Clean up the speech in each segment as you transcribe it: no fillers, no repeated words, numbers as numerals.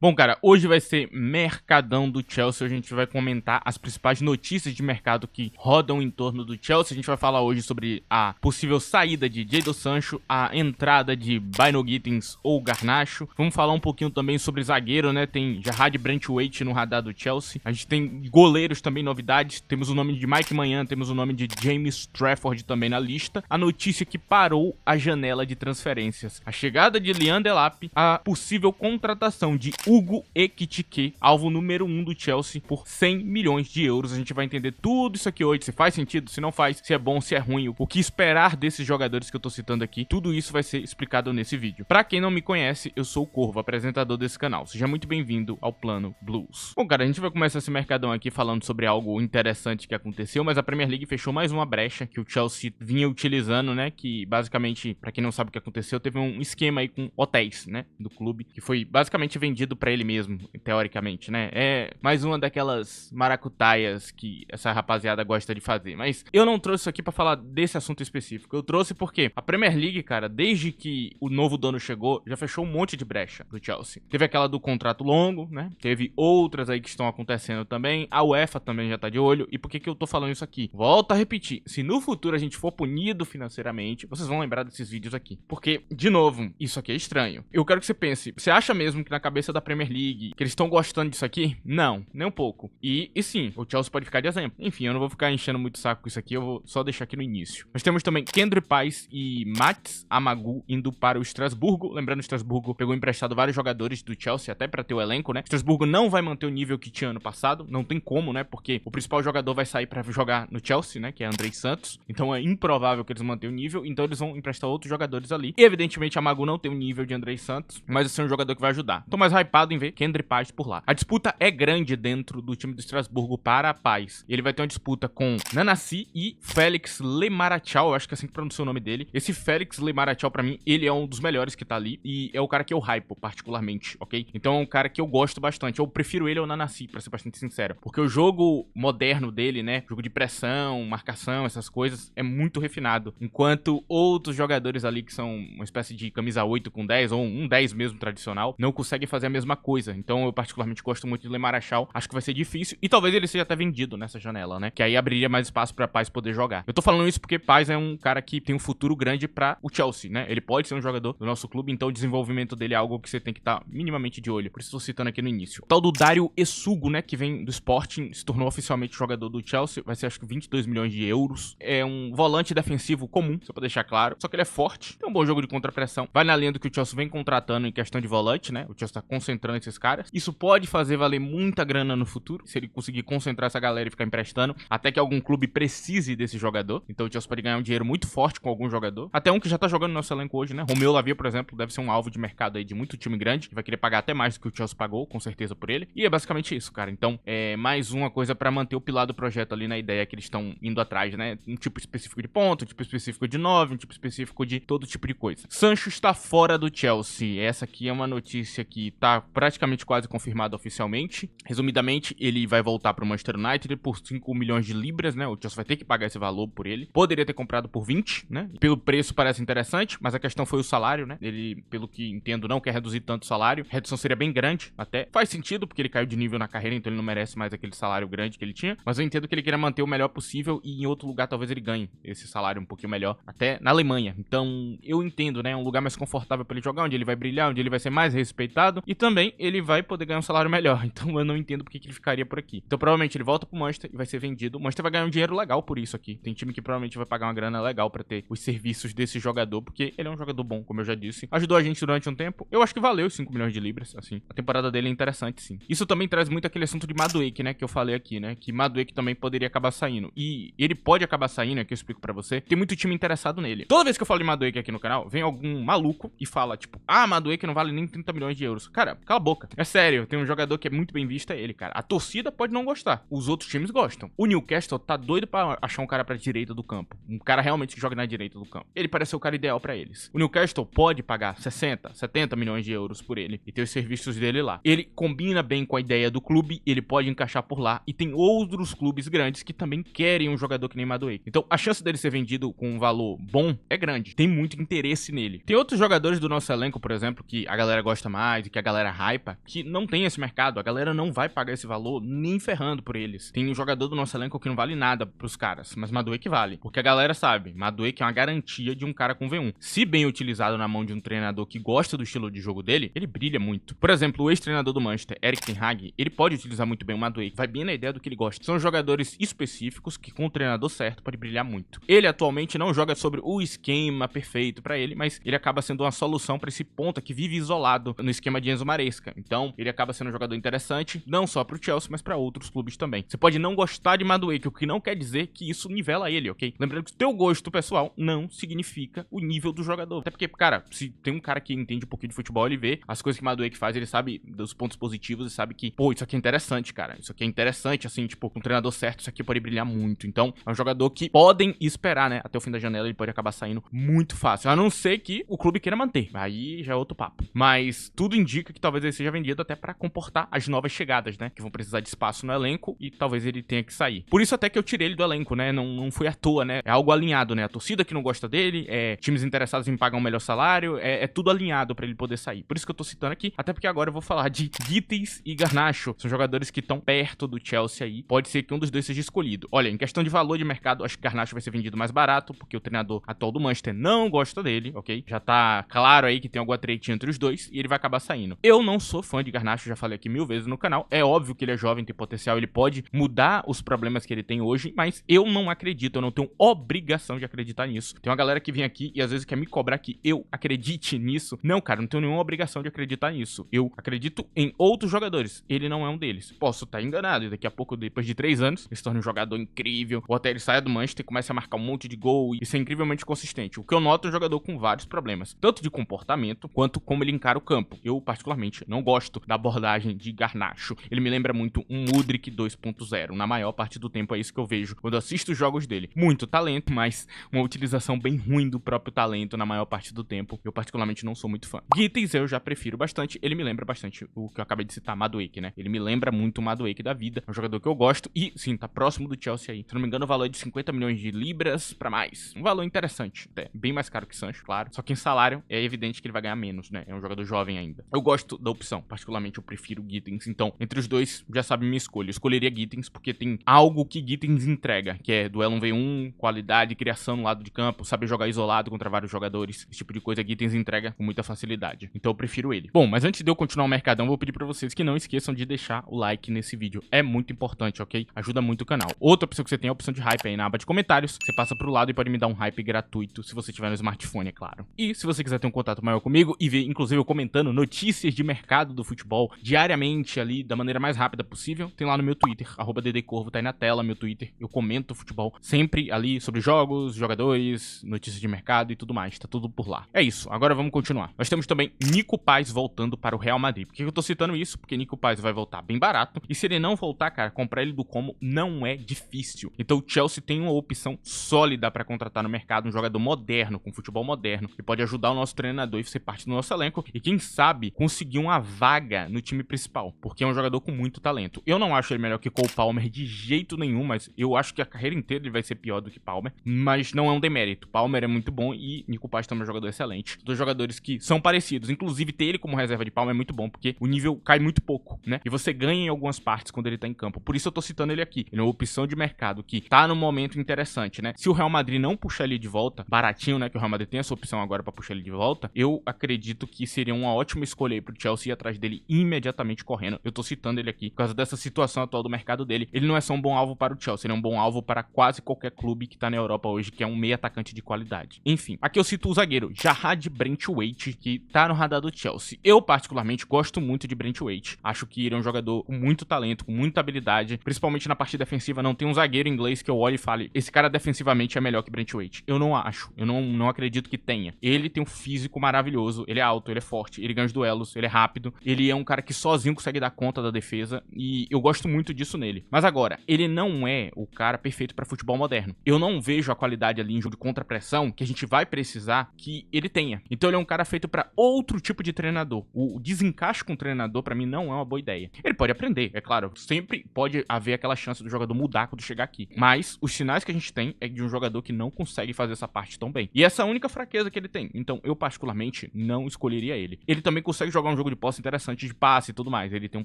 Bom, cara, hoje vai ser Mercadão do Chelsea. A gente vai comentar as principais notícias de mercado que rodam em torno do Chelsea. A gente vai falar hoje sobre a possível saída de Jadon Sancho, a entrada de Bynoe Gittins ou Garnacho. Vamos falar um pouquinho também sobre zagueiro, né? Tem Jarrad Branthwaite no radar do Chelsea. A gente tem goleiros também, novidades. Temos o nome de Mike Maignan, temos o nome de James Trafford também na lista. A notícia que parou a janela de transferências. A chegada de Liam Delap, a possível contratação de Hugo Ekitike, alvo número 1 do Chelsea, por 100 milhões de euros. A gente vai entender tudo isso aqui hoje, se faz sentido, se não faz, se é bom, se é ruim, o que esperar desses jogadores que eu tô citando aqui. Tudo isso vai ser explicado nesse vídeo. Pra quem não me conhece, eu sou o Corvo, apresentador desse canal. Seja muito bem-vindo ao Plano Blues. Bom, cara, a gente vai começar esse mercadão aqui falando sobre algo interessante que aconteceu, mas a Premier League fechou mais uma brecha que o Chelsea vinha utilizando, né, que basicamente, pra quem não sabe o que aconteceu, teve um esquema aí com hotéis, né, do clube, que foi basicamente vendido pra ele mesmo, teoricamente, né? É mais uma daquelas maracutaias que essa rapaziada gosta de fazer. Mas eu não trouxe isso aqui pra falar desse assunto específico. Eu trouxe porque a Premier League, cara, desde que o novo dono chegou, já fechou um monte de brecha do Chelsea. Teve aquela do contrato longo, né? Teve outras aí que estão acontecendo também. A UEFA também já tá de olho. E por que que eu tô falando isso aqui? Volto a repetir. Se no futuro a gente for punido financeiramente, vocês vão lembrar desses vídeos aqui. Porque, de novo, isso aqui é estranho. Eu quero que você pense, você acha mesmo que na cabeça da Premier League que eles estão gostando disso aqui? Não, nem um pouco. E sim, o Chelsea pode ficar de exemplo. Enfim, eu não vou ficar enchendo muito saco com isso aqui, eu vou só deixar aqui no início. Nós temos também Kendry Pais e Mats Amagu indo para o Estrasburgo. Lembrando, o Estrasburgo pegou emprestado vários jogadores do Chelsea, até para ter o elenco, né? O Estrasburgo não vai manter o nível que tinha ano passado, não tem como, né? Porque o principal jogador vai sair para jogar no Chelsea, né? Que é Andrei Santos. Então é improvável que eles mantenham o nível, então eles vão emprestar outros jogadores ali. E evidentemente, Amagu não tem o nível de Andrei Santos, mas esse é um jogador que vai ajudar. Tô mais hypado em ver Kendry Pais por lá. A disputa é grande dentro do time do Estrasburgo para a Pais. Ele vai ter uma disputa com Nanasi e Félix Lemarachal, eu acho que é assim que pronuncia o nome dele. Esse Félix Lemarachal, pra mim, ele é um dos melhores que tá ali e é o cara que eu hypo particularmente, ok? Então é um cara que eu gosto bastante. Eu prefiro ele ao Nanasi, pra ser bastante sincero. Porque o jogo moderno dele, né? Jogo de pressão, marcação, essas coisas, é muito refinado. Enquanto outros jogadores ali que são uma espécie de camisa 8 com 10, ou um 10 mesmo tradicional, não conseguem fazer a mesma coisa. Então eu particularmente gosto muito de Lemarachal. Acho que vai ser difícil. E talvez ele seja até vendido nessa janela, né? Que aí abriria mais espaço pra Pais poder jogar. Eu tô falando isso porque Pais é um cara que tem um futuro grande pra o Chelsea, né? Ele pode ser um jogador do nosso clube, então o desenvolvimento dele é algo que você tem que estar minimamente de olho. Por isso tô citando aqui no início. O tal do Dario Essugo, né? Que vem do Sporting, se tornou oficialmente jogador do Chelsea. Vai ser acho que 22 milhões de euros. É um volante defensivo comum, só pra deixar claro. Só que ele é forte, tem um bom jogo de contrapressão. Vai na linha do que o Chelsea vem contratando em questão de volante, né? O Chelsea tá concentrando esses caras. Isso pode fazer valer muita grana no futuro, se ele conseguir concentrar essa galera e ficar emprestando, até que algum clube precise desse jogador. Então o Chelsea pode ganhar um dinheiro muito forte com algum jogador. Até um que já tá jogando no nosso elenco hoje, né? Romeu Lavia, por exemplo, deve ser um alvo de mercado aí de muito time grande, que vai querer pagar até mais do que o Chelsea pagou, com certeza, por ele. E é basicamente isso, cara. Então, é mais uma coisa pra manter o pilar do projeto ali na ideia que eles estão indo atrás, né? Um tipo específico de ponto, um tipo específico de 9, um tipo específico de todo tipo de coisa. Sancho está fora do Chelsea. Essa aqui é uma notícia que tá praticamente quase confirmada oficialmente. Resumidamente, ele vai voltar pro Manchester United por 5 milhões de libras, né? O Chelsea vai ter que pagar esse valor por ele. Poderia ter comprado por 20, né? Pelo preço parece interessante, mas a questão foi o salário, né? Ele, pelo que entendo, não quer reduzir tanto o salário. A redução seria bem grande, até. Faz sentido, porque ele caiu de nível na carreira, então ele não merece mais aquele salário grande que ele tinha. Mas eu entendo que ele queria manter o melhor possível e em outro lugar talvez ele ganhe esse salário um pouquinho melhor, até na Alemanha. Então, eu entendo, né? Um lugar mais confortável pra ele jogar, onde ele vai brilhar, onde ele vai ser mais respeitado e também ele vai poder ganhar um salário melhor. Então, eu não entendo porque que ele ficaria por aqui. Então, provavelmente ele volta pro Manchester e vai ser vendido. O Manchester vai ganhar um dinheiro legal por isso aqui. Tem time que provavelmente vai pagar uma grana legal pra ter os serviços desse jogador, porque ele é um jogador bom, como eu já disse. Ajudou a gente durante um tempo. Eu acho que valeu os 5 milhões de libras, assim. A temporada dele é interessante, sim. Isso também traz muito aquele assunto de Madueke, né, que eu falei aqui, né, que Madueke também poderia acabar saindo. E ele pode acabar saindo, aqui eu explico pra você. Tem muito time interessado nele. Toda vez que eu falo de Madueke aqui no canal, vem algum maluco e fala, tipo, ah, Madueke não vale nem 30 milhões de euros. Cara, cala a boca. É sério, tem um jogador que é muito bem visto, é ele, cara. A torcida pode não gostar. Os outros times gostam. O Newcastle tá doido pra achar um cara pra direita do campo. Um cara realmente que joga na direita do campo. Ele parece ser o cara ideal pra eles. O Newcastle pode pagar 60, 70 milhões de euros por ele e ter os serviços dele lá. Ele combina bem com a ideia do clube, ele pode encaixar por lá e tem outros clubes grandes que também querem um jogador que nem Madueke. Então, a chance dele ser vendido com um valor bom é grande. Tem muito interesse nele. Tem outros jogadores do nosso elenco, por exemplo, que a galera gosta mais e que a galera galera hypa, que não tem esse mercado. A galera não vai pagar esse valor nem ferrando por eles. Tem um jogador do nosso elenco que não vale nada pros caras, mas Madueke vale. Porque a galera sabe, Madueke é uma garantia de um cara com V1. Se bem utilizado na mão de um treinador que gosta do estilo de jogo dele, ele brilha muito. Por exemplo, o ex-treinador do Manchester, Erik ten Hag, ele pode utilizar muito bem o Madueke. Vai bem na ideia do que ele gosta. São jogadores específicos que com o treinador certo pode brilhar muito. Ele atualmente não joga sobre o esquema perfeito pra ele, mas ele acaba sendo uma solução pra esse ponta que vive isolado no esquema de Enzo Maresca. Então, ele acaba sendo um jogador interessante, não só pro Chelsea, mas pra outros clubes também. Você pode não gostar de Madueke, o que não quer dizer que isso nivela ele, ok? Lembrando que o teu gosto pessoal não significa o nível do jogador. Até porque, cara, se tem um cara que entende um pouquinho de futebol, ele vê as coisas que Madueke faz, ele sabe dos pontos positivos e sabe que, pô, isso aqui é interessante, cara. Isso aqui é interessante, assim, tipo, com um treinador certo, isso aqui pode brilhar muito. Então, é um jogador que podem esperar, né? Até o fim da janela, ele pode acabar saindo muito fácil. A não ser que o clube queira manter. Aí já é outro papo. Mas tudo indica que talvez ele seja vendido até pra comportar as novas chegadas, né? Que vão precisar de espaço no elenco e talvez ele tenha que sair. Por isso até que eu tirei ele do elenco, né? Não foi à toa, né? É algo alinhado, né? A torcida que não gosta dele, times interessados em pagar um melhor salário, é tudo alinhado pra ele poder sair. Por isso que eu tô citando aqui, até porque agora eu vou falar de Gittins e Garnacho. São jogadores que estão perto do Chelsea aí. Pode ser que um dos dois seja escolhido. Olha, em questão de valor de mercado, acho que Garnacho vai ser vendido mais barato, porque o treinador atual do Manchester não gosta dele, ok? Já tá claro aí que tem alguma treta entre os dois e ele vai acabar saindo. Eu não sou fã de Garnacho, já falei aqui 1000 vezes no canal. É óbvio que ele é jovem, tem potencial, ele pode mudar os problemas que ele tem hoje, mas eu não acredito, eu não tenho obrigação de acreditar nisso. Tem uma galera que vem aqui e às vezes quer me cobrar que eu acredite nisso. Não, cara, não tenho nenhuma obrigação de acreditar nisso. Eu acredito em outros jogadores. Ele não é um deles. Posso estar enganado e daqui a pouco, depois de 3 anos, ele se torna um jogador incrível, ou até ele saia do Manchester e comece a marcar um monte de gol e ser incrivelmente consistente. O que eu noto é um jogador com vários problemas, tanto de comportamento quanto como ele encara o campo. Eu, particularmente, não gosto da abordagem de Garnacho. Ele me lembra muito um Mudryk 2.0. Na maior parte do tempo é isso que eu vejo quando eu assisto os jogos dele. Muito talento, mas uma utilização bem ruim do próprio talento na maior parte do tempo. Eu, particularmente, não sou muito fã. Gittins eu já prefiro bastante. Ele me lembra bastante o que eu acabei de citar, Madueke, né? Ele me lembra muito o Madueke da vida. É um jogador que eu gosto e, sim, tá próximo do Chelsea aí. Se não me engano, o valor é de 50 milhões de libras pra mais. Um valor interessante, até. Bem mais caro que Sancho, claro. Só que em salário é evidente que ele vai ganhar menos, né? É um jogador jovem ainda. Eu gosto da opção. Particularmente, eu prefiro Gittins. Então, entre os dois, já sabe minha escolha. Eu escolheria Gittins porque tem algo que Gittins entrega, que é duelo 1v1, qualidade, criação no lado de campo, saber jogar isolado contra vários jogadores. Esse tipo de coisa Gittins entrega com muita facilidade. Então, eu prefiro ele. Bom, mas antes de eu continuar o mercadão, vou pedir pra vocês que não esqueçam de deixar o like nesse vídeo. É muito importante, ok? Ajuda muito o canal. Outra opção que você tem é a opção de hype aí na aba de comentários. Você passa pro lado e pode me dar um hype gratuito, se você tiver no smartphone, é claro. E se você quiser ter um contato maior comigo e ver, inclusive, eu comentando notícias de mercado do futebol diariamente ali, da maneira mais rápida possível, tem lá no meu Twitter, @ddcorvo, tá aí na tela, meu Twitter. Eu comento futebol sempre ali sobre jogos, jogadores, notícias de mercado e tudo mais. Tá tudo por lá. É isso, agora vamos continuar. Nós temos também Nico Paz voltando para o Real Madrid. Por que eu tô citando isso? Porque Nico Paz vai voltar bem barato. E se ele não voltar, cara, comprar ele do Como não é difícil. Então o Chelsea tem uma opção sólida pra contratar no mercado, um jogador moderno, com futebol moderno, que pode ajudar o nosso treinador e ser parte do nosso elenco. E quem sabe conseguir uma vaga no time principal, porque é um jogador com muito talento. Eu não acho ele melhor que Cole Palmer de jeito nenhum, mas eu acho que a carreira inteira ele vai ser pior do que Palmer. Mas não é um demérito. Palmer é muito bom e Nico Paz também é um jogador excelente. Dois jogadores que são parecidos. Inclusive, ter ele como reserva de Palmer é muito bom, porque o nível cai muito pouco, né? E você ganha em algumas partes quando ele tá em campo. Por isso eu tô citando ele aqui. Ele é uma opção de mercado que tá num momento interessante, né? Se o Real Madrid não puxar ele de volta, baratinho, né? Que o Real Madrid tem essa opção agora pra puxar ele de volta, eu acredito que seria uma ótima escolha aí pro Chelsea ir atrás dele imediatamente correndo. Eu tô citando ele aqui por causa dessa situação atual do mercado dele. Ele não é só um bom alvo para o Chelsea, ele é um bom alvo para quase qualquer clube que tá na Europa hoje, que é um meio atacante de qualidade. Enfim, aqui eu cito o zagueiro Jarrad Branthwaite, que tá no radar do Chelsea. Eu, particularmente, gosto muito de Branthwaite. Acho que ele é um jogador com muito talento, com muita habilidade, principalmente na parte defensiva. Não tem um zagueiro inglês que eu olhe e fale, esse cara defensivamente é melhor que Branthwaite. Eu não acho, eu não acredito que tenha. Ele tem um físico maravilhoso, ele é alto, ele é forte, ele ganha os duelos, ele é rápido, ele é um cara que sozinho consegue dar conta da defesa e eu gosto muito disso nele. Mas agora, ele não é o cara perfeito para futebol moderno. Eu não vejo a qualidade ali em jogo de contrapressão que a gente vai precisar que ele tenha. Então ele é um cara feito para outro tipo de treinador. O desencaixe com o treinador para mim não é uma boa ideia. Ele pode aprender, é claro, sempre pode haver aquela chance do jogador mudar quando chegar aqui. Mas os sinais que a gente tem é de um jogador que não consegue fazer essa parte tão bem. E essa é a única fraqueza que ele tem. Então eu particularmente não escolheria ele. Ele também consegue jogar um jogo de posse interessante de passe e tudo mais. Ele tem um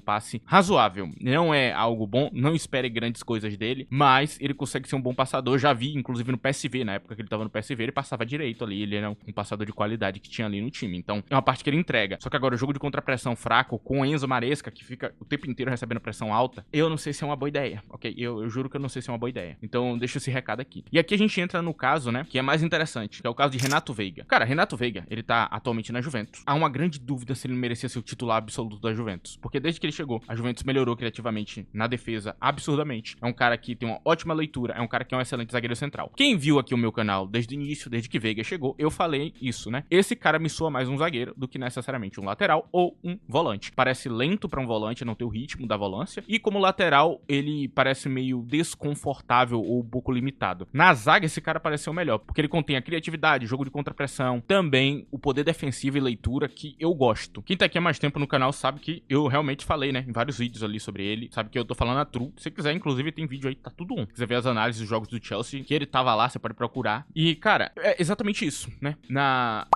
passe razoável. Não é algo bom, não espere grandes coisas dele, mas ele consegue ser um bom passador. Já vi, inclusive no PSV, na época que ele tava no PSV, ele passava direito ali. Ele era um passador de qualidade que tinha ali no time. Então, é uma parte que ele entrega. Só que agora, o jogo de contrapressão fraco com o Enzo Maresca, que fica o tempo inteiro recebendo pressão alta, eu não sei se é uma boa ideia, ok? Eu juro que eu não sei se é uma boa ideia. Então, deixa esse recado aqui. E aqui a gente entra no caso, né, que é mais interessante, que é o caso de Renato Veiga. Cara, Renato Veiga, ele tá atualmente na Juventus. Há uma grande dúvida se ele merecia ser o titular absoluto da Juventus, porque desde que ele chegou, a Juventus melhorou criativamente na defesa absurdamente. É um cara que tem uma ótima leitura, é um cara que é um excelente zagueiro central. Quem viu aqui o meu canal desde o início, desde que Veiga chegou, eu falei isso, né? Esse cara me soa mais um zagueiro do que necessariamente um lateral ou um volante. Parece lento pra um volante, não ter o ritmo da volância, e como lateral, ele parece meio desconfortável ou um pouco limitado. Na zaga, esse cara parece ser o melhor, porque ele contém a criatividade, jogo de contrapressão, também o poder defensivo e leitura que eu gosto. Quem tá aqui há mais tempo no canal sabe que eu realmente falei, né, em vários vídeos ali sobre ele, sabe que eu tô falando a true. Se quiser, inclusive, tem vídeo aí, tá tudo on. Se quiser ver as análises dos jogos do Chelsea, que ele tava lá, você pode procurar. E, cara, é exatamente isso, né?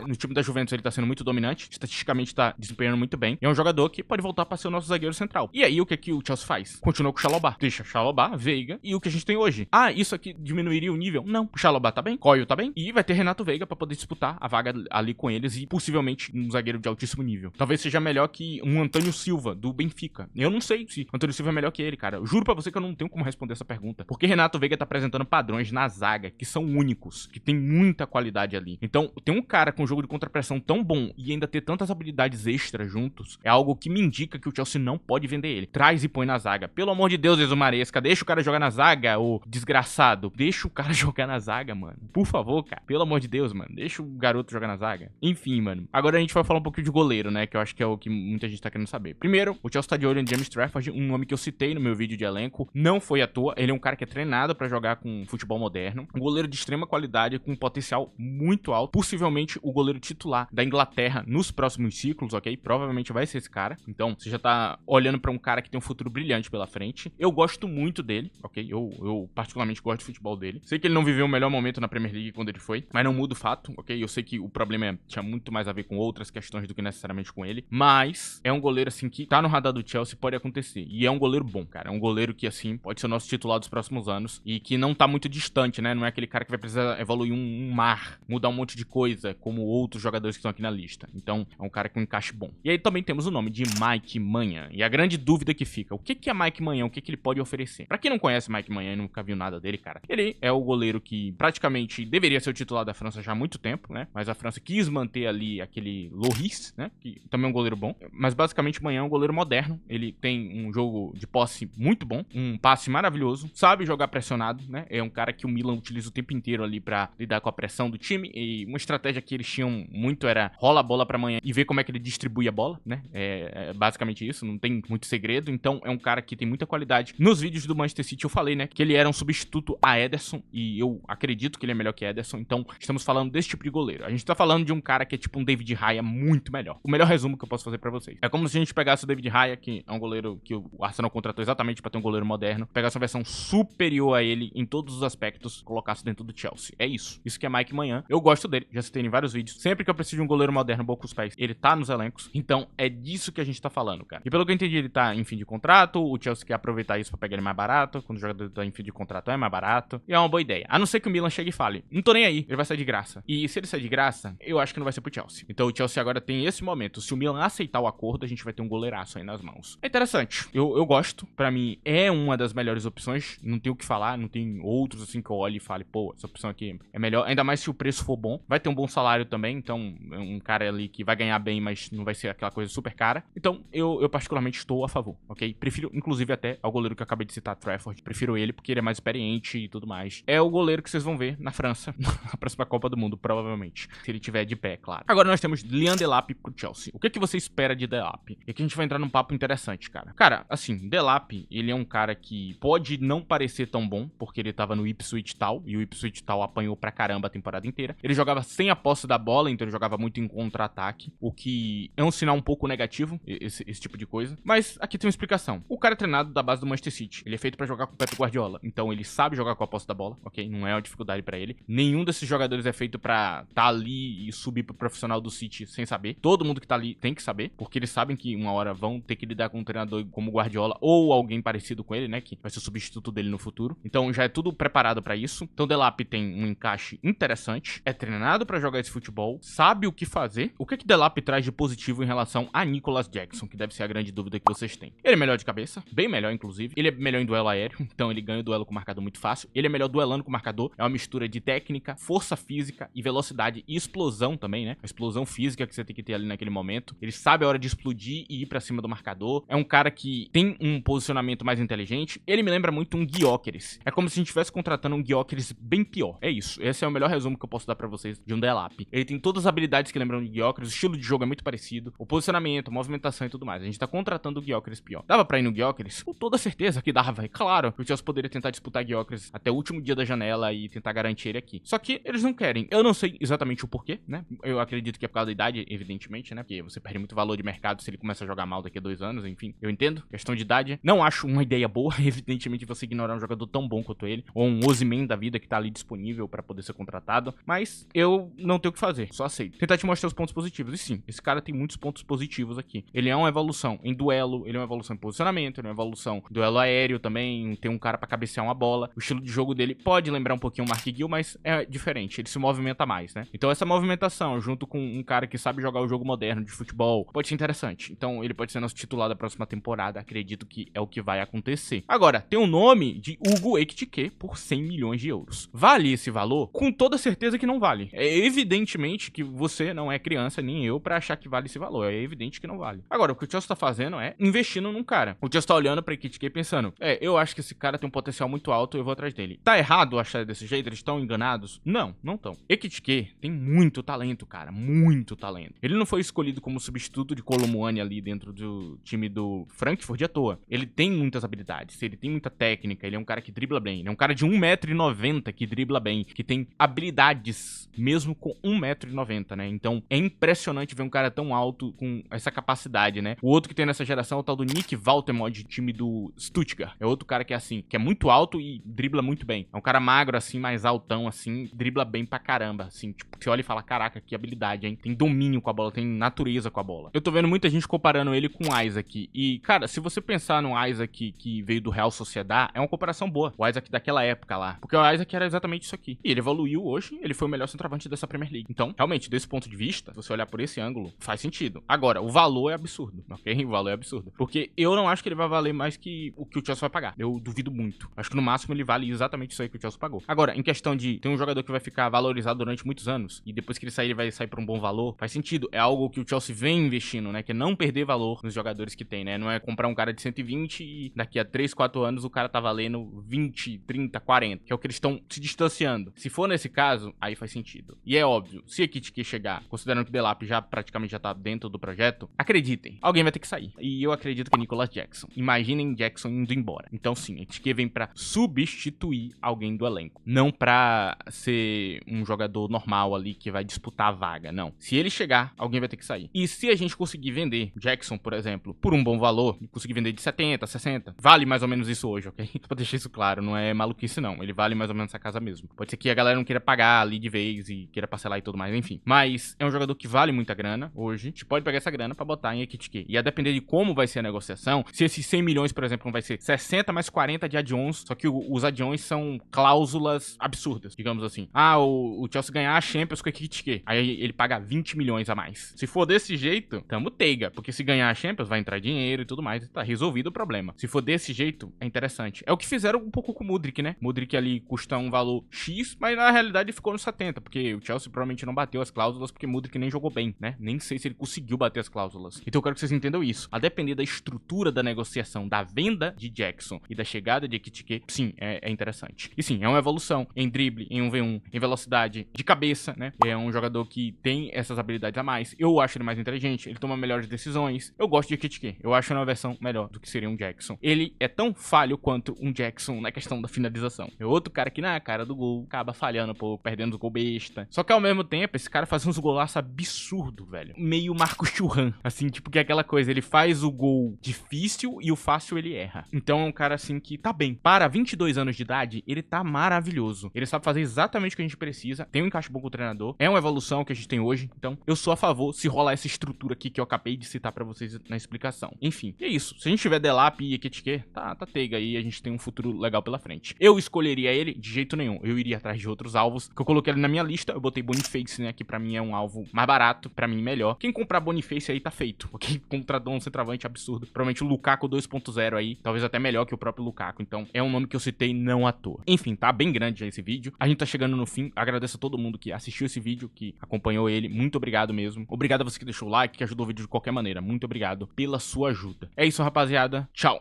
No time da Juventus ele tá sendo muito dominante, estatisticamente tá desempenhando muito bem, e é um jogador que pode voltar pra ser o nosso zagueiro central. E aí, o que que o Chelsea faz? Continua com o Chalobah. Deixa Chalobah, Veiga, e o que a gente tem hoje? Ah, isso aqui diminuiria o nível? Não. O Chalobah tá bem, Coyle tá bem, e vai ter Renato Veiga pra poder disputar a vaga ali com eles e possivelmente um zagueiro de altíssimo nível. Talvez seja melhor que um Antônio Silva, do Benfica. Eu não sei se Antônio Silva é melhor que ele, cara. Eu juro pra você que eu não tenho como responder essa pergunta. Porque Renato Veiga tá apresentando padrões na zaga que são únicos, que tem muita qualidade ali. Então, tem um cara com um jogo de contrapressão tão bom e ainda ter tantas habilidades extras juntos, é algo que me indica que o Chelsea não pode vender ele. Traz e põe na zaga. Pelo amor de Deus, Enzo Maresca, deixa o cara jogar na zaga, ô desgraçado. Deixa o cara jogar na zaga, mano. Por favor, cara. Pelo amor de Deus, mano. Deixa o garoto jogar na zaga. Enfim, mano. Agora a gente vai falar um pouquinho de goleiro, né? Que eu acho que é o que muita gente tá querendo saber. Primeiro, o Chelsea tá de olho em James Trafford, um nome que eu citei no meu vídeo de elenco. Não foi à toa. Ele é um cara que é treinado pra jogar com futebol moderno. Um goleiro de extrema qualidade, com um potencial muito alto. Possivelmente o goleiro titular da Inglaterra nos próximos ciclos, ok? Provavelmente vai ser esse cara. Então, você já tá olhando pra um cara que tem um futuro brilhante pela frente. Eu gosto muito dele, ok? Eu particularmente gosto do futebol dele. Sei que ele não viveu o melhor momento na Premier League quando ele foi, mas não muda o fato, ok? Eu sei que o problema tinha muito mais a ver com outras questões do que necessariamente com ele, mas é um goleiro, assim, que tá no radar do Chelsea, pode acontecer. E é um goleiro bom, cara. É um goleiro que, assim, pode ser o nosso titular dos próximos anos e que não tá muito distante, né? Não é aquele cara que vai precisar evoluir um mar, mudar um monte de coisa, como outros jogadores que estão aqui na lista. Então, é um cara com um encaixe bom. E aí também temos o nome de Mike Maignan. E a grande dúvida que fica, o que é Mike Maignan? O que ele pode oferecer? Pra quem não conhece Mike Maignan e nunca viu nada dele, cara, ele é o goleiro que praticamente deveria ser o titular da França já há muito tempo, né? Mas a França quis manter ali aquele Lloris, né? Que também é um goleiro bom. Mas basicamente Maignan é um goleiro moderno. Ele tem um jogo de posse muito bom, um passe maravilhoso, sabe jogar pressionado, né? É um cara que o Milan utiliza o tempo inteiro ali pra lidar com a pressão do time. E uma estratégia que eles tinham muito era rola a bola pra Maignan e ver como é que ele distribui a bola, né? É basicamente isso, não tem muito segredo. Então é um cara que tem muita qualidade. Nos vídeos do Manchester City eu falei, né, que ele era um substituto a Ederson e eu acredito que ele é melhor que Ederson. Então estamos falando desse tipo de goleiro. A gente tá falando de um cara que é tipo um David Raya muito melhor. O melhor resumo que eu posso fazer pra vocês. É como se a gente pegasse o David Raya, que é um goleiro que o Arsenal contratou exatamente pra ter um goleiro moderno, pegasse uma versão superior a ele em todos os aspectos, colocasse dentro do Chelsea. É isso. Isso que é Mike Maignan. Eu gosto dele, já citei em vários vídeos. Sempre que eu preciso de um goleiro moderno bom com os pés, ele tá nos elencos. Então é disso que a gente tá falando, cara. E pelo que eu entendi, ele tá em fim de contrato, o Chelsea quer aproveitar isso pra pegar ele mais barato. Quando o jogador tá em fim de contrato é mais barato. E é uma boa ideia. A não ser que o Milan chegue e fale, não tô nem aí, ele vai sair de graça. E se ele sair de graça, eu acho que não vai ser pro Chelsea. Então o Chelsea agora tem esse momento. Se o Milan aceitar o acordo, a gente vai ter um goleiraço aí nas mãos. É interessante. Eu gosto. Pra mim, é uma das melhores opções. Não tem o que falar. Não tem outros assim que eu olhe e fale, pô, essa opção aqui é melhor. Ainda mais se o preço for bom. Vai ter um bom salário também. Então, é um cara ali que vai ganhar bem, mas não vai ser aquela coisa super cara. Então, eu particularmente estou a favor, ok? Prefiro, inclusive, até ao goleiro que eu acabei de citar, Trafford. Prefiro ele porque ele é mais experiente e tudo mais. É o goleiro que vocês vão ver na França, na próxima Copa do Mundo, provavelmente. Se ele tiver de pé, claro. Agora nós temos Liam Delap pro Chelsea. O que você espera de Delap? E aqui a gente vai entrar num papo interessante, cara. Cara, assim, Delap, ele é um cara que pode não parecer tão bom, porque ele tava no Ipswich Town, e o Ipswich Town apanhou pra caramba a temporada inteira. Ele jogava sem a posse da bola, então ele jogava muito em contra-ataque, o que é um sinal um pouco negativo, esse tipo de coisa. Mas aqui tem uma explicação. O cara é treinado da base do Manchester City. Ele é feito pra jogar com o Pep Guardiola, então ele sabe jogar com a posse da bola, ok? Não é uma dificuldade pra ele. Nenhum desses jogadores é feito pra tá ali e subir pro profissional do City sem saber. Todo mundo que tá ali têm que saber, porque eles sabem que uma hora vão ter que lidar com um treinador como Guardiola ou alguém parecido com ele, né, que vai ser o substituto dele no futuro. Então já é tudo preparado pra isso. Então Delap tem um encaixe interessante, é treinado pra jogar esse futebol, sabe o que fazer. O que Delap traz de positivo em relação a Nicolas Jackson, que deve ser a grande dúvida que vocês têm? Ele é melhor de cabeça, bem melhor inclusive. Ele é melhor em duelo aéreo, então ele ganha o duelo com o marcador muito fácil. Ele é melhor duelando com o marcador, é uma mistura de técnica, força física e velocidade e explosão também, né? A explosão física que você tem que ter ali naquele momento. Ele sabe a hora de explodir e ir pra cima do marcador. É um cara que tem um posicionamento mais inteligente. Ele me lembra muito um Gyökeres. É como se a gente estivesse contratando um Gyökeres bem pior. É isso. Esse é o melhor resumo que eu posso dar pra vocês de um Delap. Ele tem todas as habilidades que lembram de Gyökeres, o estilo de jogo é muito parecido, o posicionamento, a movimentação e tudo mais. A gente tá contratando o Gyökeres pior. Dava pra ir no Gyökeres? Com toda certeza que dava. É claro que o Chelsea poderia tentar disputar Gyökeres até o último dia da janela e tentar garantir ele aqui. Só que eles não querem. Eu não sei exatamente o porquê, né? Eu acredito que é por causa da idade, evidentemente, né? Porque você perde muito valor de mercado se ele começa a jogar mal daqui a 2 anos, enfim. Eu entendo. Questão de idade. Não acho uma ideia boa, evidentemente, você ignorar um jogador tão bom quanto ele, ou um Osimhen da vida que tá ali disponível pra poder ser contratado. Mas eu não tenho o que fazer, só aceito. Tentar te mostrar os pontos positivos. E sim, esse cara tem muitos pontos positivos aqui. Ele é uma evolução em duelo, ele é uma evolução em posicionamento, ele é uma evolução em duelo aéreo também, tem um cara pra cabecear uma bola. O estilo de jogo dele pode lembrar um pouquinho o Mark Gill, mas é diferente, ele se movimenta mais, né? Então essa movimentação, junto com um cara que sabe jogar o jogo moderno de futebol, pode ser interessante. Então ele pode ser nosso titular da próxima temporada, acredito que é o que vai acontecer. Agora, tem o nome de Hugo Ekitike por 100 milhões de euros. Vale esse valor? Com toda certeza que não vale. É evidentemente que você não é criança, nem eu, pra achar que vale esse valor. É evidente que não vale. Agora, o que o Chelsea tá fazendo é investindo num cara. O Chelsea tá olhando pra Ekitike pensando, eu acho que esse cara tem um potencial muito alto, eu vou atrás dele. Tá errado achar desse jeito? Eles estão enganados? Não, não estão. Ekitike tem muito talento, cara. Muito talento. Ele não foi escolhido como substituto de Kolo Muani ali dentro do time do Frankfurt à toa. Ele tem muitas habilidades, ele tem muita técnica, ele é um cara que dribla bem. Ele é um cara de 1,90 m que dribla bem, que tem habilidades mesmo com 1,90 m, né? Então é impressionante ver um cara tão alto com essa capacidade, né? O outro que tem nessa geração é o tal do Nick Waltemod, time do Stuttgart. É outro cara que é assim, que é muito alto e dribla muito bem. É um cara magro assim, mais altão assim, dribla bem pra caramba, assim, tipo, você olha e fala, caraca, que habilidade, hein? Tem domínio com a bola, tem natureza com a bola. Eu tô vendo muita gente comparando ele com o Isaac e, cara, se você pensar no Isaac que veio do Real Sociedad, é uma comparação boa. O Isaac daquela época lá, porque o Isaac era exatamente isso aqui. E ele evoluiu hoje, ele foi o melhor centroavante dessa Premier League. Então, realmente, desse ponto de vista, se você olhar por esse ângulo, faz sentido. Agora, o valor é absurdo, ok? O valor é absurdo. Porque eu não acho que ele vai valer mais que o Chelsea vai pagar. Eu duvido muito. Acho que no máximo ele vale exatamente isso aí que o Chelsea pagou. Agora, em questão de ter um jogador que vai ficar valorizado durante muitos anos e depois que ele vai sair por um bom valor, faz sentido. É algo que o Chelsea vem investindo, né? Que é não perder valor nos jogadores que tem, né? Não é comprar um cara de 120 e daqui a 3, 4 anos o cara tá valendo 20, 30, 40, que é o que eles estão se distanciando. Se for nesse caso, aí faz sentido. E é óbvio, se a Ekitike chegar, considerando que o Delap já praticamente já tá dentro do projeto, acreditem, alguém vai ter que sair. E eu acredito que é Nicolas Jackson. Imaginem Jackson indo embora. Então sim, a Ekitike vem pra substituir alguém do elenco. Não pra ser um jogador normal ali que vai disputar a vaga, não. Se ele chegar, alguém vai ter que sair. E se a gente conseguir vender Jackson, por exemplo, por um bom valor, e conseguir vender de 70, 60, vale mais ou menos isso hoje, ok? Pra deixar isso claro, não é maluquice não. Ele vale mais ou menos essa casa mesmo. Pode ser que a galera não queira pagar ali de vez e queira parcelar e tudo mais, enfim. Mas é um jogador que vale muita grana hoje. A gente pode pegar essa grana pra botar em Ekitike. E a depender de como vai ser a negociação, se esses 100 milhões, por exemplo, não vai ser 60 mais 40 de add-ons, só que os add-ons são cláusulas absurdas, digamos assim. Ah, o Chelsea ganhar a Champions com a Ekitike. Aí ele paga 20 milhões a mais. Se for desse jeito, tamo teiga. Porque se ganhar a Champions, vai entrar dinheiro e tudo mais. E tá resolvido o problema. Se for desse jeito, é interessante. É o que fizeram um pouco com o Mudryk, né? Mudryk ali custa um valor X, mas na realidade ficou no 70. Porque o Chelsea provavelmente não bateu as cláusulas, porque o Mudryk nem jogou bem, né? Nem sei se ele conseguiu bater as cláusulas. Então eu quero que vocês entendam isso. A depender da estrutura da negociação, da venda de Jackson e da chegada de Ekitike, sim, é interessante. E sim, é uma evolução em drible, em 1v1, em velocidade, de cabeça, né? É um jogador que tem essas habilidades a mais. Eu acho ele mais inteligente, ele toma melhores decisões. Eu gosto de Ekitike. Eu acho ele uma versão melhor do que seria um Jackson. Ele é tão falho quanto um Jackson na questão da finalização. É outro cara que na cara do gol acaba falhando um pouco, perdendo os gol besta. Só que ao mesmo tempo, esse cara faz uns golaços absurdos, velho. Meio Marcos Thuram. Assim, tipo que é aquela coisa, ele faz o gol difícil e o fácil ele erra. Então é um cara assim que tá bem. Para 22 anos de idade, ele tá maravilhoso. Ele sabe fazer exatamente o que a gente precisa. Tem um encaixe bom com o treinador. É uma evolução que a gente tem hoje. Então eu sou a favor, se rolar essa estrutura aqui que eu acabei de citar pra vocês na explicação. Enfim, é isso. Se a gente tiver Delap e Ekitike, tá teiga aí, a gente tem um futuro legal pela frente. Eu escolheria ele de jeito nenhum. Eu iria atrás de outros alvos, que eu coloquei ali na minha lista. Eu botei Boniface, né, que pra mim é um alvo mais barato, pra mim melhor. Quem comprar Boniface aí tá feito, ok? Contratou um centroavante absurdo. Provavelmente o Lukaku 2.0 aí, talvez até melhor que o próprio Lukaku. Então, é um nome que eu citei não à toa. Enfim, tá bem grande já esse vídeo. A gente tá chegando no fim. Agradeço a todo mundo que assistiu esse vídeo, que acompanhou ele. Muito obrigado mesmo. Obrigado a você que deixou o like, que ajudou o vídeo de qualquer maneira. Muito obrigado pela sua ajuda. É isso, rapaziada. Tchau.